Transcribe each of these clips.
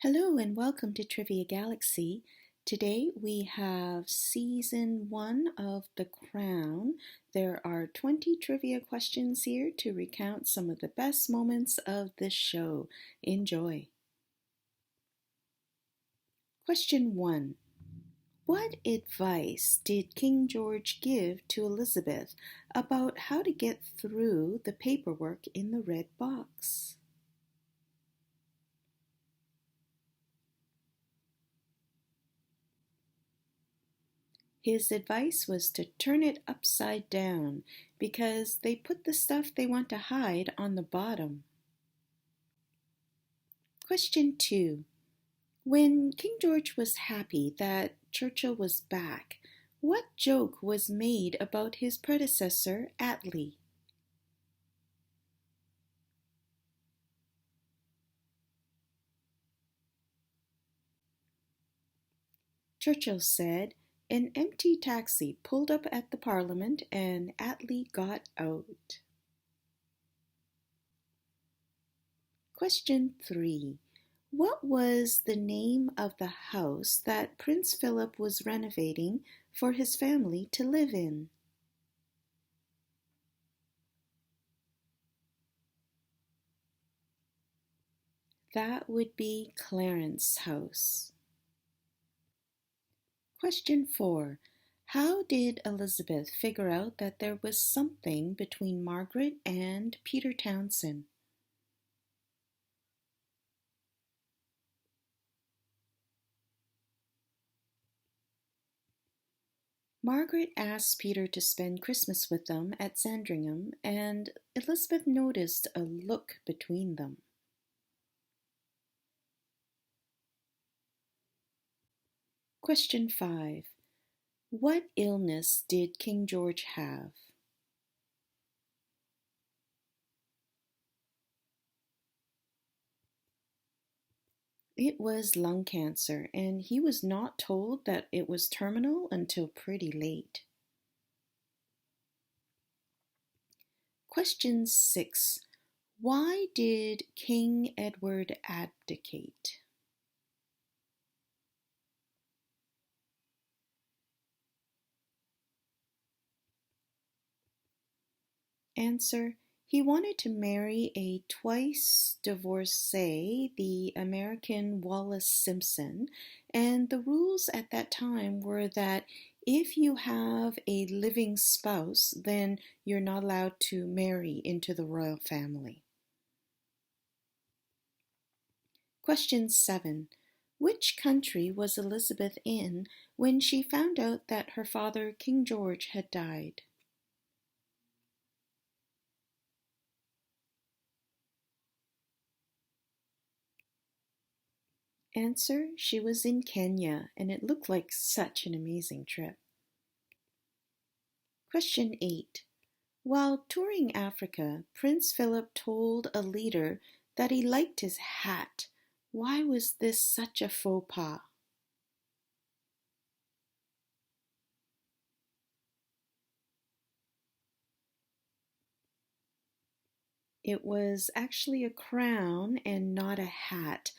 Hello and welcome to Trivia Galaxy. Today we have season 1 of The Crown. There are 20 trivia questions here to recount some of the best moments of this show. Enjoy. Question 1. What advice did King George give to Elizabeth about how to get through the paperwork in the red box? His advice was to turn it upside down because they put the stuff they want to hide on the bottom. Question 2. When King George was happy that Churchill was back, what joke was made about his predecessor, Attlee? Churchill said, "An empty taxi pulled up at the Parliament and Attlee got out." Question 3. What was the name of the house that Prince Philip was renovating for his family to live in? That would be Clarence House. Question 4. How did Elizabeth figure out that there was something between Margaret and Peter Townsend? Margaret asked Peter to spend Christmas with them at Sandringham, and Elizabeth noticed a look between them. Question 5. What illness did King George have? It was lung cancer, and he was not told that it was terminal until pretty late. Question 6. Why did King Edward abdicate? Answer. He wanted to marry a twice divorcee, the American Wallis Simpson, and the rules at that time were that if you have a living spouse, then you're not allowed to marry into the royal family. Question 7. Which country was Elizabeth in when she found out that her father, King George, had died? Answer. She was in Kenya, and it looked like such an amazing trip. Question 8. While touring Africa, Prince Philip told a leader that he liked his hat. Why was this such a faux pas? It was actually a crown and not a hat.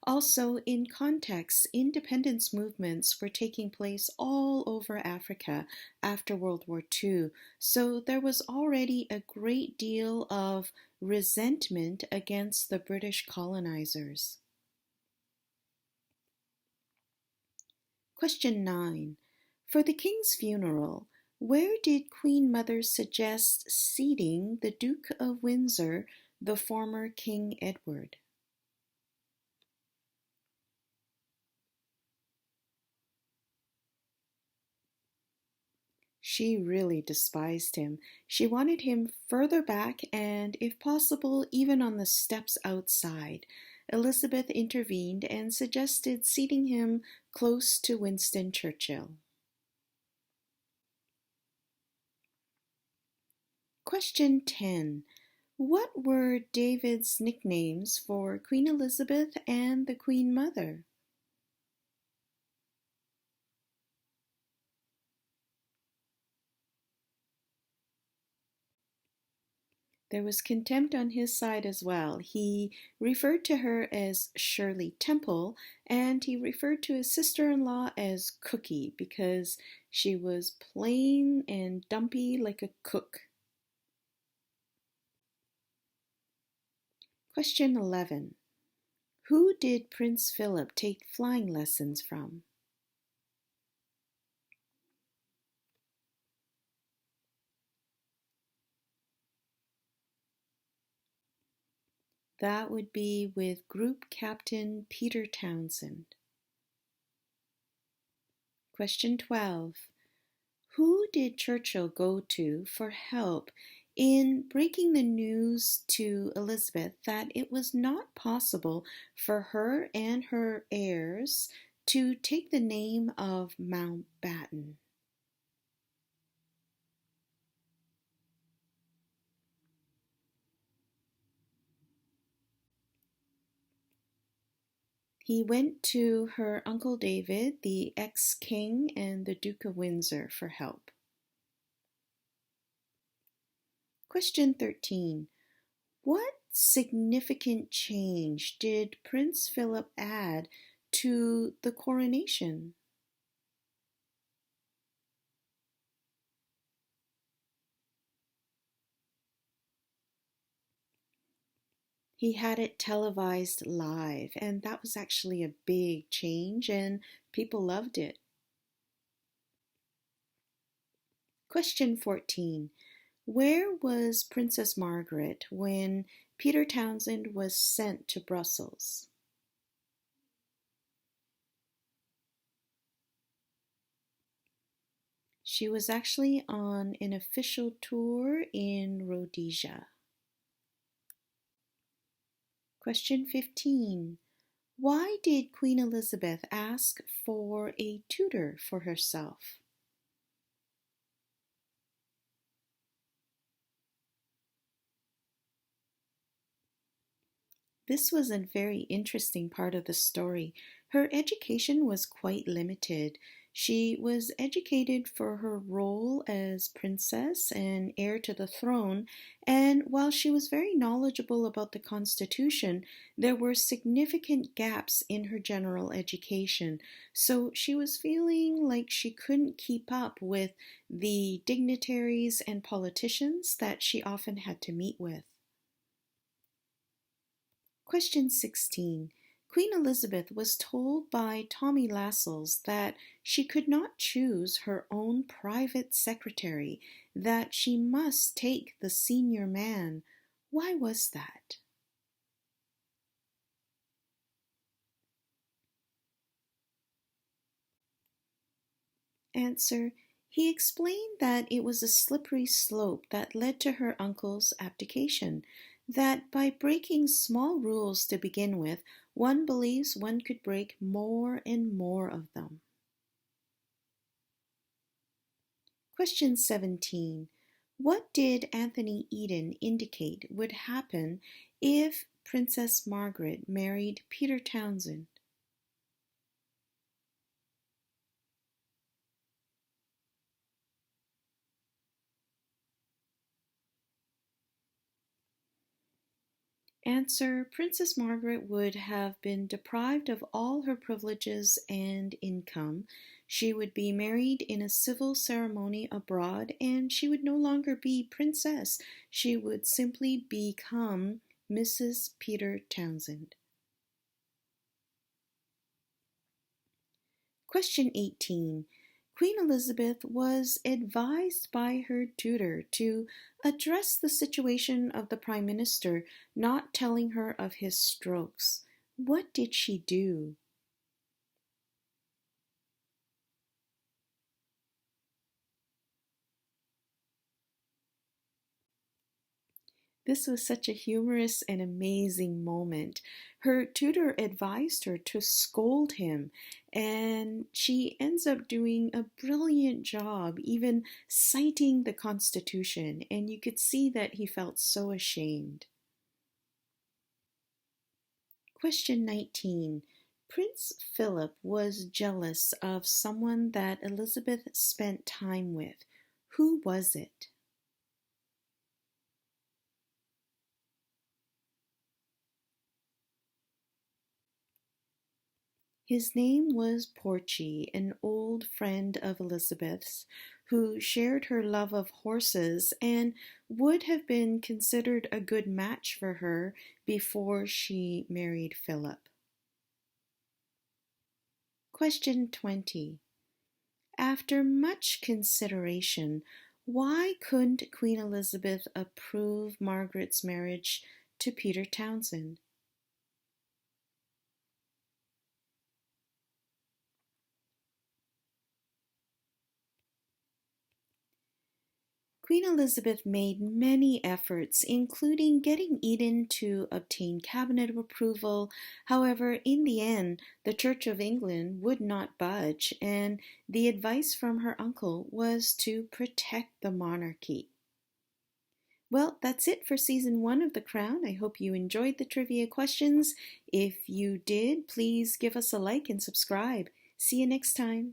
Also, in context, independence movements were taking place all over Africa after World War II, so there was already a great deal of resentment against the British colonizers. Question 9. For the King's funeral, where did Queen Mother suggest seating the Duke of Windsor, the former King Edward? She really despised him. She wanted him further back and, if possible, even on the steps outside. Elizabeth intervened and suggested seating him close to Winston Churchill. Question 10. What were David's nicknames for Queen Elizabeth and the Queen Mother? There was contempt on his side as well. He referred to her as Shirley Temple, and he referred to his sister-in-law as Cookie because she was plain and dumpy like a cook. Question 11. Who did Prince Philip take flying lessons from? That would be with Group Captain Peter Townsend. Question 12. Who did Churchill go to for help in breaking the news to Elizabeth that it was not possible for her and her heirs to take the name of Mountbatten? He went to her Uncle David, the ex-king, and the Duke of Windsor for help. Question 13. What significant change did Prince Philip add to the coronation? He had it televised live, and that was actually a big change, and people loved it. Question 14. Where was Princess Margaret when Peter Townsend was sent to Brussels? She was actually on an official tour in Rhodesia. Question 15. Why did Queen Elizabeth ask for a tutor for herself? This was a very interesting part of the story. Her education was quite limited. She was educated for her role as princess and heir to the throne, and while she was very knowledgeable about the Constitution, there were significant gaps in her general education. So she was feeling like she couldn't keep up with the dignitaries and politicians that she often had to meet with. Question 16. Queen Elizabeth was told by Tommy Lascelles that she could not choose her own private secretary, that she must take the senior man. Why was that? Answer. He explained that it was a slippery slope that led to her uncle's abdication, that by breaking small rules to begin with, one believes one could break more and more of them. Question 17. What did Anthony Eden indicate would happen if Princess Margaret married Peter Townsend? Answer. Princess Margaret would have been deprived of all her privileges and income. She would be married in a civil ceremony abroad, and she would no longer be princess. She would simply become Mrs. Peter Townsend. Question 18. Queen Elizabeth was advised by her tutor to address the situation of the Prime Minister not telling her of his strokes. What did she do? This was such a humorous and amazing moment. Her tutor advised her to scold him, and she ends up doing a brilliant job, even citing the Constitution, and you could see that he felt so ashamed. Question 19. Prince Philip was jealous of someone that Elizabeth spent time with. Who was it? His name was Porchy, an old friend of Elizabeth's, who shared her love of horses and would have been considered a good match for her before she married Philip. Question 20. After much consideration, why couldn't Queen Elizabeth approve Margaret's marriage to Peter Townsend? Queen Elizabeth made many efforts, including getting Eden to obtain cabinet approval. However, in the end, the Church of England would not budge, and the advice from her uncle was to protect the monarchy. Well, that's it for season 1 of The Crown. I hope you enjoyed the trivia questions. If you did, please give us a like and subscribe. See you next time.